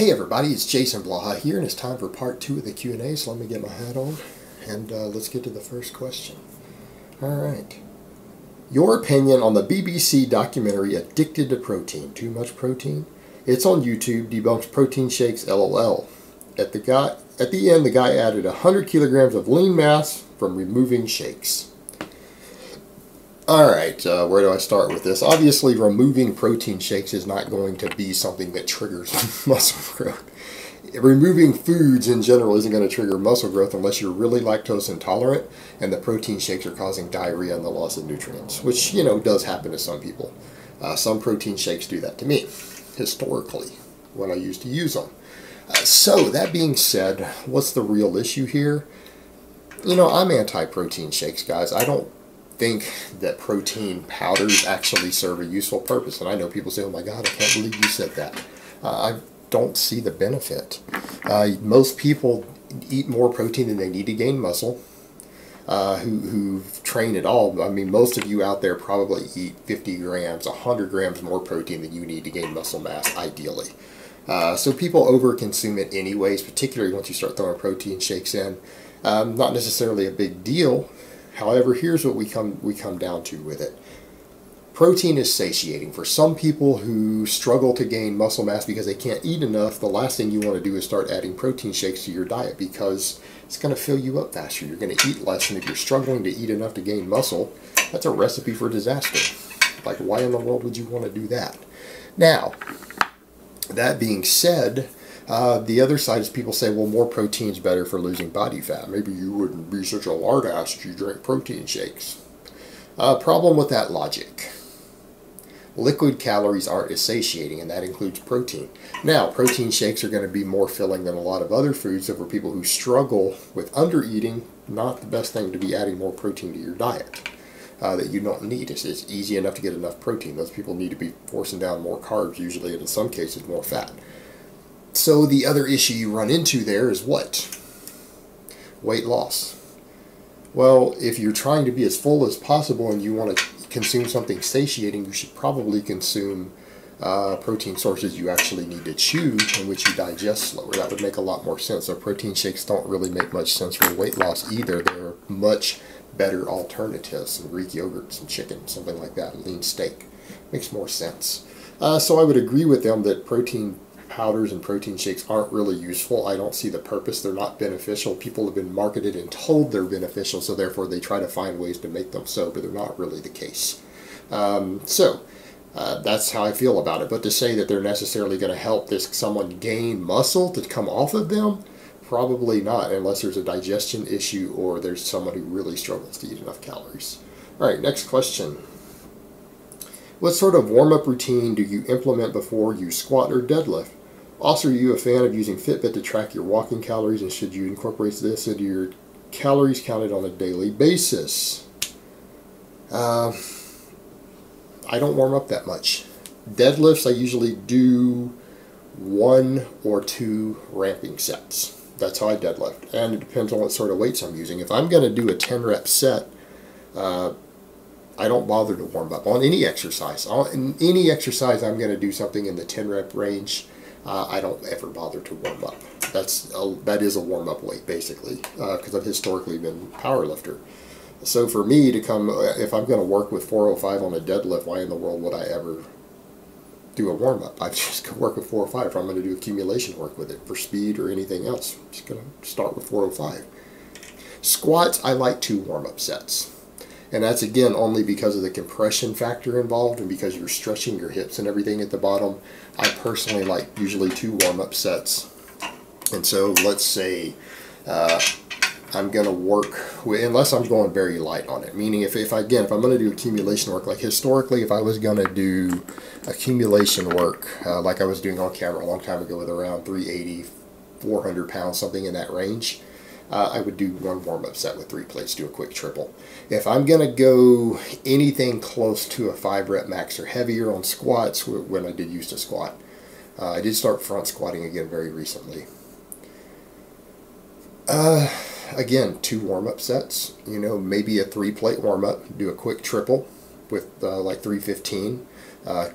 Hey everybody, it's Jason Blaha here, and it's time for part 2 of the Q&A, so let me get my hat on, and let's get to the first question. Alright. Your opinion on the BBC documentary Addicted to Protein. Too much protein? It's on YouTube, debunks protein shakes, LOL. At the end, the guy added 100 kilograms of lean mass from removing shakes. Alright, where do I start with this? Obviously, removing protein shakes is not going to be something that triggers muscle growth. Removing foods in general isn't going to trigger muscle growth unless you're really lactose intolerant and the protein shakes are causing diarrhea and the loss of nutrients, which, you know, does happen to some people. Some protein shakes do that to me, historically, when I used to use them. So, that being said, what's the real issue here? You know, I'm anti-protein shakes, guys. I don't think that protein powders actually serve a useful purpose. And I know people say, oh my God, I can't believe you said that. I don't see the benefit. Most people eat more protein than they need to gain muscle, who train at all. I mean, most of you out there probably eat 50 grams, 100 grams more protein than you need to gain muscle mass, ideally. So people overconsume it anyways, particularly once you start throwing protein shakes in. Not necessarily a big deal. However, here's what we come down to with it. Protein is satiating. For some people who struggle to gain muscle mass because they can't eat enough, the last thing you want to do is start adding protein shakes to your diet because it's going to fill you up faster. You're going to eat less, and if you're struggling to eat enough to gain muscle, that's a recipe for disaster. Like, why in the world would you want to do that? Now, that being said, the other side is people say, well, more protein is better for losing body fat. Maybe you wouldn't be such a lard ass if you drank protein shakes. Problem with that logic. Liquid calories aren't as satiating, and that includes protein. Now, protein shakes are going to be more filling than a lot of other foods, so for people who struggle with undereating, not the best thing to be adding more protein to your diet that you don't need. It's easy enough to get enough protein. Those people need to be forcing down more carbs, usually, and in some cases, more fat. So the other issue you run into there is what? Weight loss. Well, if you're trying to be as full as possible and you want to consume something satiating, you should probably consume protein sources you actually need to chew in which you digest slower. That would make a lot more sense. So protein shakes don't really make much sense for weight loss either. They're much better alternatives. Some Greek yogurt, some chicken, something like that, lean steak. Makes more sense. So I would agree with them that protein powders and protein shakes aren't really useful. I don't see the purpose. They're not beneficial. People have been marketed and told they're beneficial, so therefore they try to find ways to make them so, but they're not really the case. That's how I feel about it. But to say that they're necessarily going to help someone gain muscle to come off of them, probably not, unless there's a digestion issue or there's someone who really struggles to eat enough calories. All right, next question. What sort of warm-up routine do you implement before you squat or deadlift? Also, are you a fan of using Fitbit to track your walking calories, and should you incorporate this into your calories counted on a daily basis? I don't warm up that much. Deadlifts, I usually do 1 or 2 ramping sets. That's how I deadlift, and it depends on what sort of weights I'm using. If I'm going to do a 10-rep set, I don't bother to warm up on any exercise. In any exercise, I'm going to do something in the 10-rep range. I don't ever bother to warm up. That is a warm-up weight, basically, because I've historically been a power lifter. So for me to come, if I'm going to work with 405 on a deadlift, why in the world would I ever do a warm-up? I just go work with 405 if I'm going to do accumulation work with it for speed or anything else. I'm just going to start with 405. Squats, I like 2 warm-up sets. And that's, again, only because of the compression factor involved and because you're stretching your hips and everything at the bottom. I personally like usually 2 warm-up sets. And so let's say I'm going to work, unless I'm going very light on it. Meaning if I'm going to do accumulation work, like historically, if I was going to do accumulation work, like I was doing on camera a long time ago with around 380, 400 pounds, something in that range, I would do 1 warm-up set with 3 plates, do a quick triple. If I'm going to go anything close to a 5-rep max or heavier on squats, when I did used to squat, I did start front squatting again very recently. Again, 2 warm-up sets, maybe a 3-plate warm-up, do a quick triple with like 315.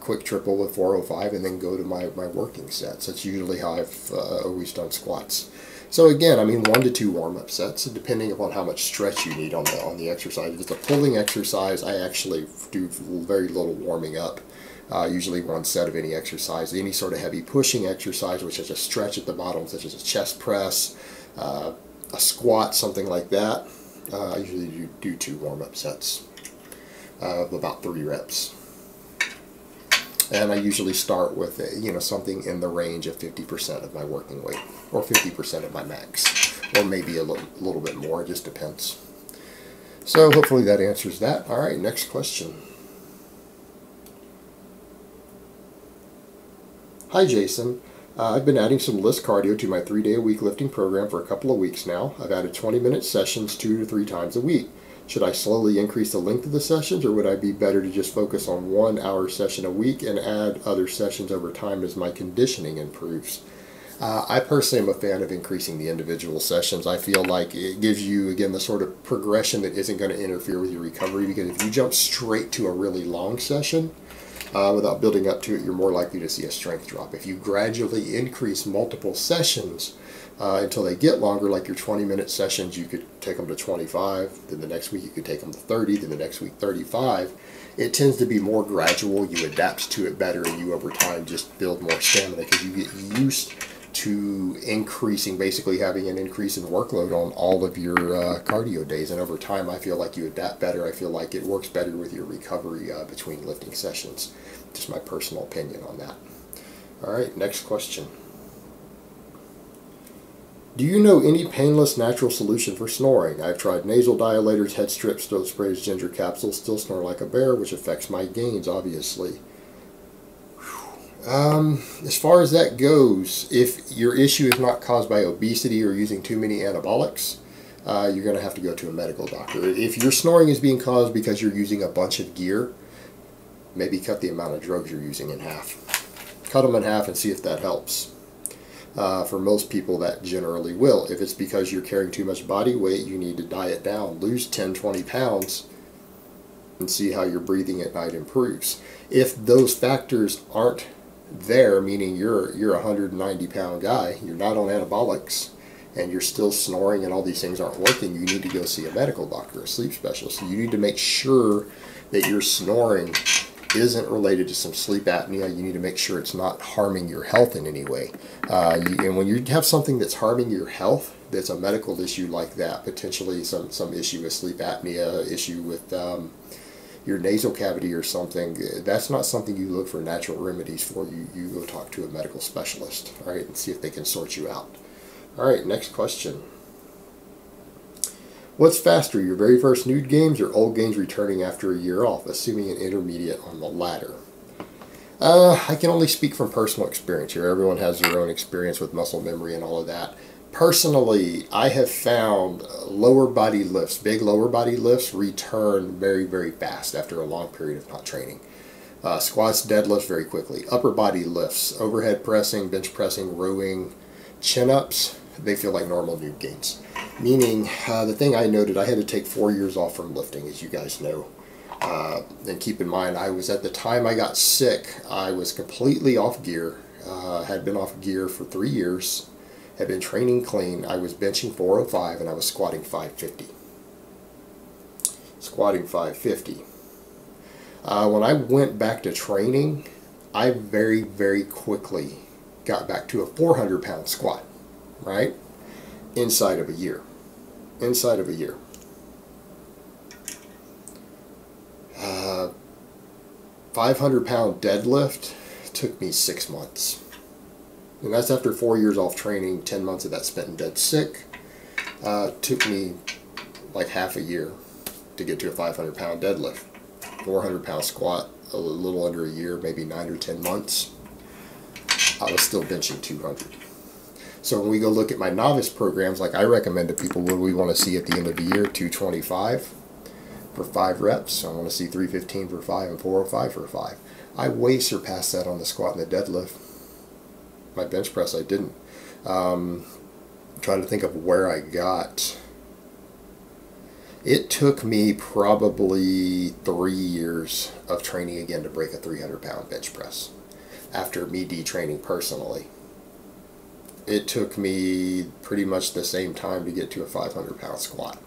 quick triple with 405, and then go to my working sets. That's usually how I've always done squats. So again, I mean 1 to 2 warm-up sets, depending upon how much stretch you need on the exercise. If it's a pulling exercise, I actually do very little warming up. Usually 1 set of any exercise. Any sort of heavy pushing exercise, which is a stretch at the bottom, such as a chest press, a squat, something like that. I usually do 2 warm-up sets of about 3 reps. And I usually start with something in the range of 50% of my working weight, or 50% of my max, or maybe a little bit more. It just depends. So hopefully that answers that. All right, next question. Hi Jason, I've been adding some liss cardio to my 3-day-a-week lifting program for a couple of weeks now. I've added 20-minute sessions 2 to 3 times a week. Should I slowly increase the length of the sessions, or would I be better to just focus on 1-hour session a week and add other sessions over time as my conditioning improves? I personally am a fan of increasing the individual sessions. I feel like it gives you, again, the sort of progression that isn't going to interfere with your recovery, because if you jump straight to a really long session without building up to it, you're more likely to see a strength drop. If you gradually increase multiple sessions until they get longer, like your 20-minute sessions, you could take them to 25, then the next week you could take them to 30, then the next week 35. It tends to be more gradual. You adapt to it better, and you over time just build more stamina, because you get used to increasing, basically having an increase in workload on all of your cardio days. And over time, I feel like you adapt better. I feel like it works better with your recovery between lifting sessions. Just my personal opinion on that. All right, next question. Do you know any painless natural solution for snoring? I've tried nasal dilators, head strips, throat sprays, ginger capsules, still snore like a bear, which affects my gains, obviously. As far as that goes, if your issue is not caused by obesity or using too many anabolics, you're going to have to go to a medical doctor. If your snoring is being caused because you're using a bunch of gear, maybe cut the amount of drugs you're using in half. Cut them in half and see if that helps. For most people, that generally will. If it's because you're carrying too much body weight, you need to diet down, lose 10-20 pounds, and see how your breathing at night improves. If those factors aren't there, meaning you're a 190-pound guy, you're not on anabolics, and you're still snoring and all these things aren't working, you need to go see a medical doctor, a sleep specialist. You need to make sure that your snoring isn't related to some sleep apnea. You need to make sure it's not harming your health in any way. And when you have something that's harming your health, that's a medical issue like that, potentially some issue with sleep apnea, issue with your nasal cavity or something, that's not something you look for natural remedies for. You go talk to a medical specialist, all right, and see if they can sort you out. All right, next question. What's faster, your very first nude gains or old gains returning after a year off, assuming an intermediate on the latter? I can only speak from personal experience here. Everyone has their own experience with muscle memory and all of that. Personally, I have found lower body lifts, big lower body lifts, return very, very fast after a long period of not training. Squats, deadlifts very quickly. Upper body lifts, overhead pressing, bench pressing, rowing, chin-ups, they feel like normal nude gains. Meaning, the thing I noted, I had to take 4 years off from lifting, as you guys know. And keep in mind, I was, at the time I got sick, I was completely off gear, had been off gear for 3 years, had been training clean. I was benching 405 and I was squatting 550. Squatting 550. When I went back to training, I very, very quickly got back to a 400-pound squat, right? Inside of a year. Inside of a year. 500-pound deadlift took me 6 months. And that's after 4 years off training, 10 months of that spent in dead sick. Took me like half a year to get to a 500-pound deadlift. 400-pound squat, a little under a year, maybe 9 or 10 months. I was still benching 200. So when we go look at my novice programs, like I recommend to people, what do we want to see at the end of the year? 225 for 5 reps. I want to see 315 for 5 and 405 for 5. I way surpassed that on the squat and the deadlift. My bench press, I didn't. I'm trying to think of where I got. It took me probably 3 years of training again to break a 300-pound bench press after me detraining personally. It took me pretty much the same time to get to a 500-pound squat.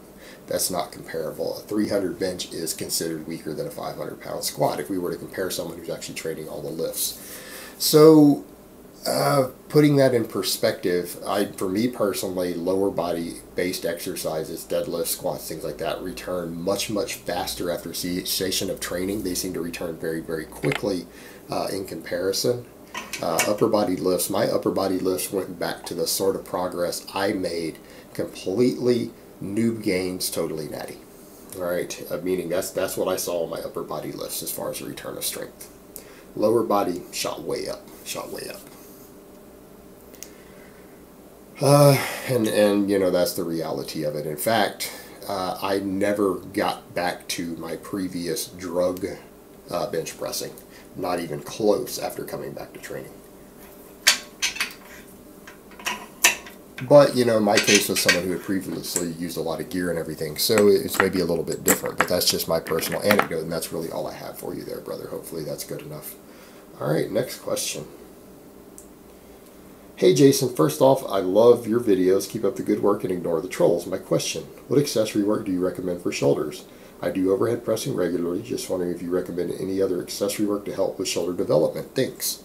That's not comparable. A 300 bench is considered weaker than a 500-pound squat if we were to compare someone who's actually training all the lifts. So putting that in perspective, for me personally, lower body based exercises, deadlifts, squats, things like that, return much, much faster after cessation of training. They seem to return very, very quickly in comparison. Upper body lifts, my upper body lifts went back to the sort of progress I made completely noob gains, totally natty. All right, meaning that's what I saw in my upper body lifts as far as a return of strength. Lower body shot way up, shot way up. And you know, that's the reality of it. In fact, I never got back to my previous drug bench pressing, not even close after coming back to training. But, you know, in my case was someone who had previously used a lot of gear and everything, so it's maybe a little bit different, but that's just my personal anecdote, and that's really all I have for you there, brother. Hopefully that's good enough. All right, next question. Hey Jason, first off, I love your videos. Keep up the good work and ignore the trolls. My question, what accessory work do you recommend for shoulders? I do overhead pressing regularly. Just wondering if you recommend any other accessory work to help with shoulder development. Thanks.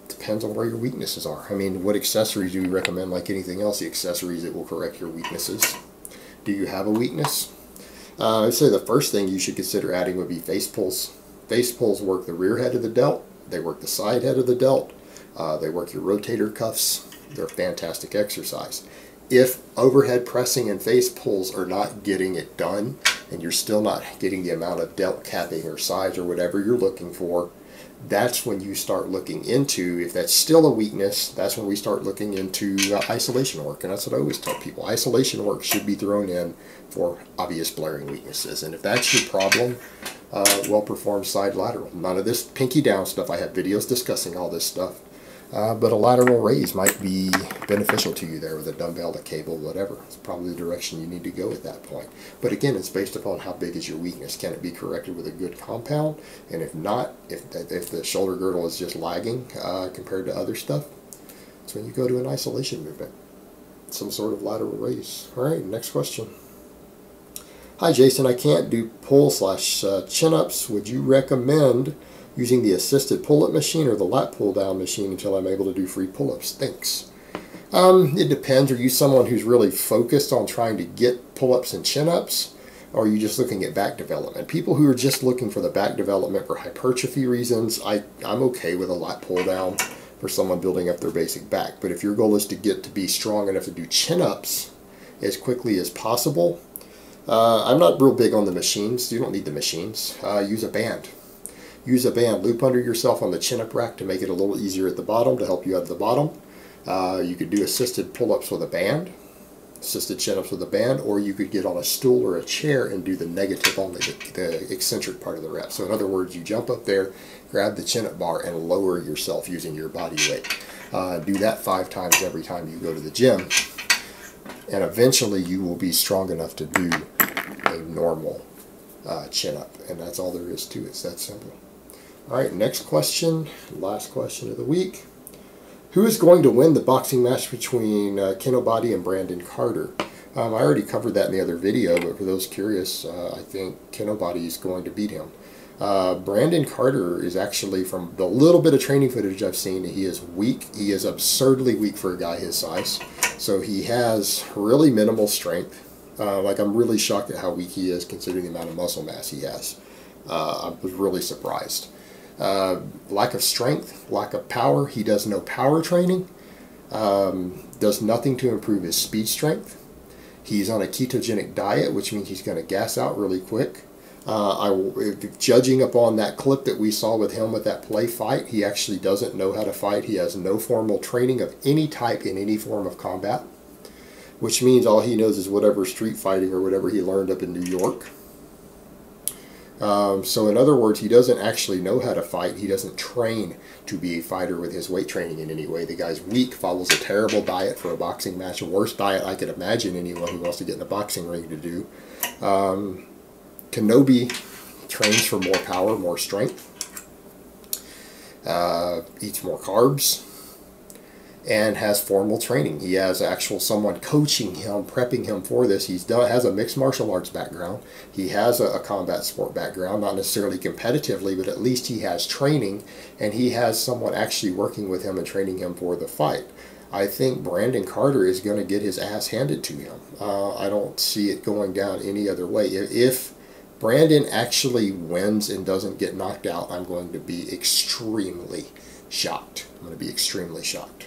Depends on where your weaknesses are. I mean, what accessories do you recommend? Like anything else, the accessories that will correct your weaknesses. Do you have a weakness? I'd say the first thing you should consider adding would be face pulls. Face pulls work the rear head of the delt. They work the side head of the delt. They work your rotator cuffs. They're a fantastic exercise. If overhead pressing and face pulls are not getting it done, and you're still not getting the amount of delt capping or size or whatever you're looking for, that's when you start looking into, if that's still a weakness, that's when we start looking into isolation work. And that's what I always tell people. Isolation work should be thrown in for obvious blaring weaknesses. And if that's your problem, well-performed side lateral. None of this pinky down stuff. I have videos discussing all this stuff. But a lateral raise might be beneficial to you there with a dumbbell, a cable, whatever. It's probably the direction you need to go at that point. But again, it's based upon how big is your weakness. Can it be corrected with a good compound? And if not, if the shoulder girdle is just lagging compared to other stuff, that's when you go to an isolation movement. Some sort of lateral raise. All right, next question. Hi Jason, I can't do pull/chin-ups. Would you recommend using the assisted pull-up machine or the lat pull-down machine until I'm able to do free pull-ups? Thanks. It depends. Are you someone who's really focused on trying to get pull-ups and chin-ups, or are you just looking at back development? People who are just looking for the back development for hypertrophy reasons, I'm okay with a lat pull-down for someone building up their basic back. But if your goal is to get to be strong enough to do chin-ups as quickly as possible, I'm not real big on the machines. You don't need the machines. Use a band. Use a band, loop under yourself on the chin-up rack to make it a little easier at the bottom, to help you at the bottom. You could do assisted pull-ups with a band, assisted chin-ups with a band, or you could get on a stool or a chair and do the negative only, the eccentric part of the rep. So in other words, you jump up there, grab the chin-up bar, and lower yourself using your body weight. Do that 5 times every time you go to the gym, and eventually you will be strong enough to do a normal chin-up, and that's all there is to it. It's that simple. All right, next question, last question of the week. Who is going to win the boxing match between Kinobody and Branden Carter? I already covered that in the other video, but for those curious, I think Kinobody is going to beat him. Branden Carter is actually, from the little bit of training footage I've seen, he is weak. He is absurdly weak for a guy his size. So he has really minimal strength. Like, I'm really shocked at how weak he is considering the amount of muscle mass he has. I was really surprised. Lack of strength, lack of power. He does no power training. Does nothing to improve his speed strength. He's on a ketogenic diet, which means he's going to gas out really quick. Judging upon that clip that we saw with him with that play fight, he actually doesn't know how to fight. He has no formal training of any type in any form of combat, which means all he knows is whatever street fighting or whatever he learned up in New York. So in other words, he doesn't actually know how to fight. He doesn't train to be a fighter with his weight training in any way. The guy's weak, follows a terrible diet for a boxing match, the worst diet I could imagine anyone who wants to get in a boxing ring to do. Kinobody trains for more power, more strength, eats more carbs, and has formal training. He has actual someone coaching him, prepping him for this. He has a mixed martial arts background. He has a combat sport background, not necessarily competitively, but at least he has training, and he has someone actually working with him and training him for the fight. I think Branden Carter is going to get his ass handed to him. I don't see it going down any other way. If Branden actually wins and doesn't get knocked out, I'm going to be extremely shocked. I'm going to be extremely shocked.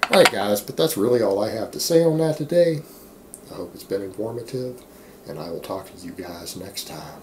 Alright guys, but that's really all I have to say on that today. I hope it's been informative, and I will talk to you guys next time.